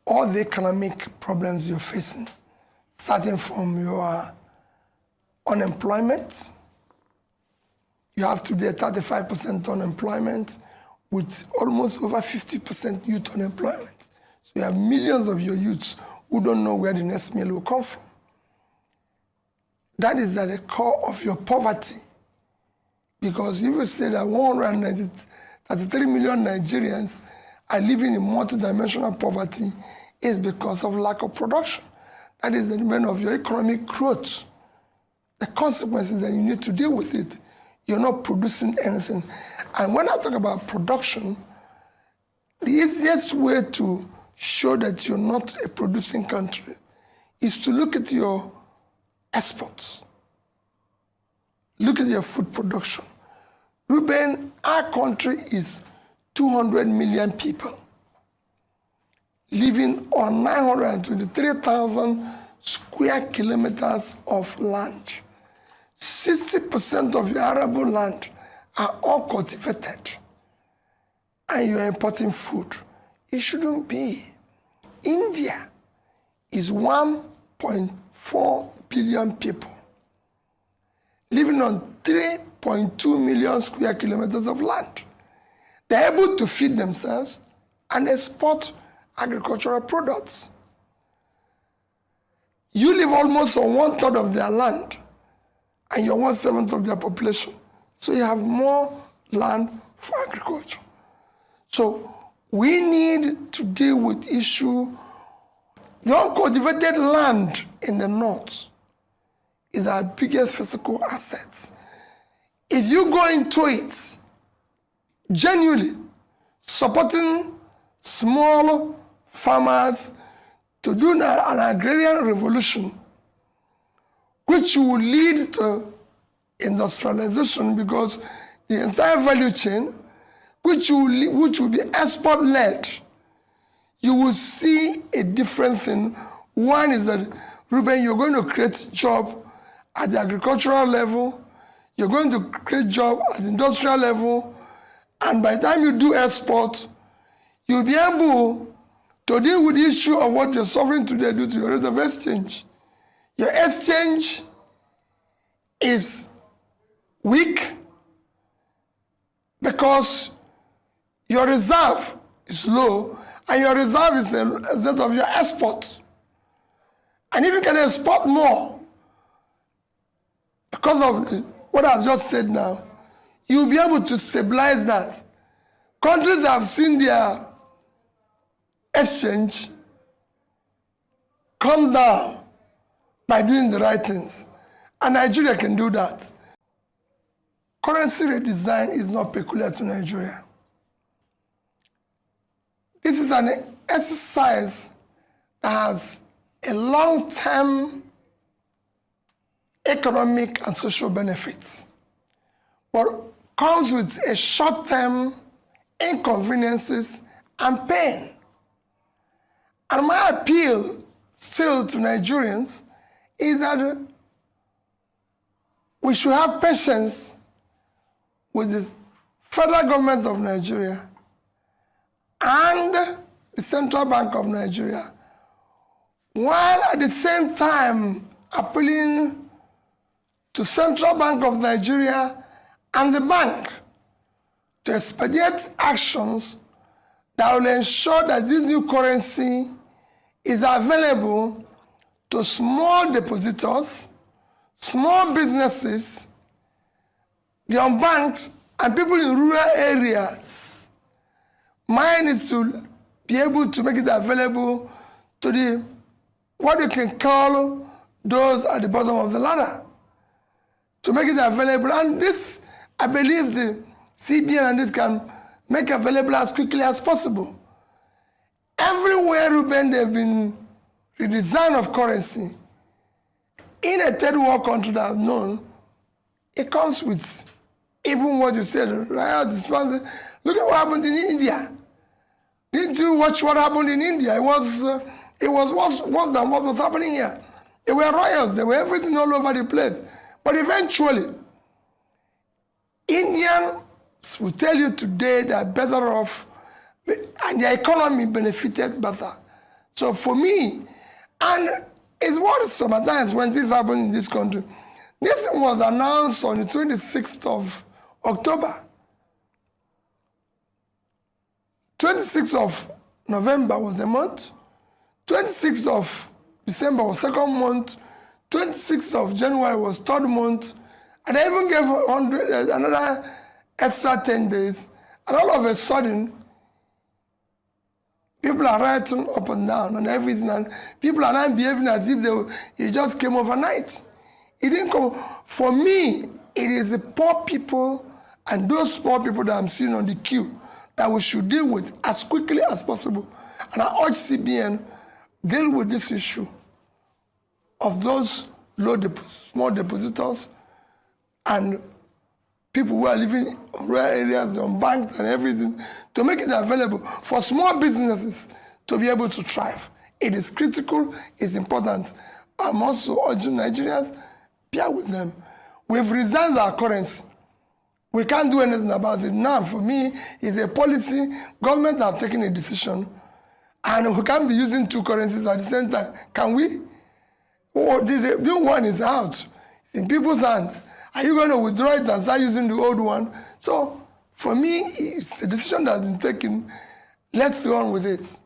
all the economic problems you're facing, starting from your unemployment. You have today 35% unemployment with almost over 50% youth unemployment. So you have millions of your youths who don't know where the next meal will come from. That is at the core of your poverty. Because if you say that 133 million Nigerians are living in multidimensional poverty, is because of lack of production. That is the demand of your economic growth. The consequences that you need to deal with it. You're not producing anything. And when I talk about production, the easiest way to show that you're not a producing country is to look at your exports. Look at your food production. Ruben, our country is 200 million people living on 923,000 square kilometers of land. 60% of your arable land are all cultivated, and you're importing food. It shouldn't be. India is 1.4 billion people living on 3.2 million square kilometers of land. They're able to feed themselves and export agricultural products. You live almost on 1/3 of their land, and you're 1/7 of their population. So you have more land for agriculture. So we need to deal with issue. The uncultivated land in the north is our biggest physical assets. If you go into it genuinely supporting small farmers to do an agrarian revolution, which will lead to industrialization, because the entire value chain, which will be export-led, you will see a different thing. One is that, Ruben, you're going to create jobs at the agricultural level, you're going to create jobs at the industrial level, and by the time you do export, you'll be able to deal with the issue of what you're suffering today due to your rate of exchange. Your exchange is weak because your reserve is low, and your reserve is a result of your export. And if you can export more, because of what I've just said now, you'll be able to stabilize that. Countries that have seen their exchange come down by doing the right things. And Nigeria can do that. Currency redesign is not peculiar to Nigeria. This is an exercise that has a long-term economic and social benefits, but comes with a short-term inconveniences and pain. And my appeal still to Nigerians is that we should have patience with the federal government of Nigeria and the Central Bank of Nigeria, while at the same time appealing to Central Bank of Nigeria and the bank to expedite actions that will ensure that this new currency is available to small depositors, small businesses, the unbanked, and people in rural areas. Mine is to be able to make it available to the, what you can call, those at the bottom of the ladder, to make it available. And this, I believe the CBN and this can make available as quickly as possible. Everywhere, Ruben, they've been redesign of currency. In a third world country that I've known, it comes with even what you said, right? Look at what happened in India. Did you watch what happened in India? It was worse than what was happening here. There were riots, there were everything all over the place. But eventually, Indians will tell you today they are better off, and their economy benefited better. So for me, and it's what sometimes when this happens in this country, this thing was announced on the 26th of October. 26th of November was the month. 26th of December was second month. 26th of January was third month. And I even gave another extra 10 days. And all of a sudden, people are writing up and down and everything. And people are not behaving as if it just came overnight. It didn't come. For me, it is the poor people and those poor people that I'm seeing on the queue that we should deal with as quickly as possible. And I urge CBN, deal with this issue of those small depositors and people who are living in rural areas, on banks and everything, to make it available for small businesses to be able to thrive. It is critical, it's important. I'm also urging Nigerians, bear with them. We've resigned our currency. We can't do anything about it. Now, for me, it's a policy. Government have taken a decision, and we can't be using two currencies at the same time. Can we? Oh, the new one is out. It's in people's hands. Are you going to withdraw it and start using the old one? So, for me, it's a decision that has been taken. Let's go on with it.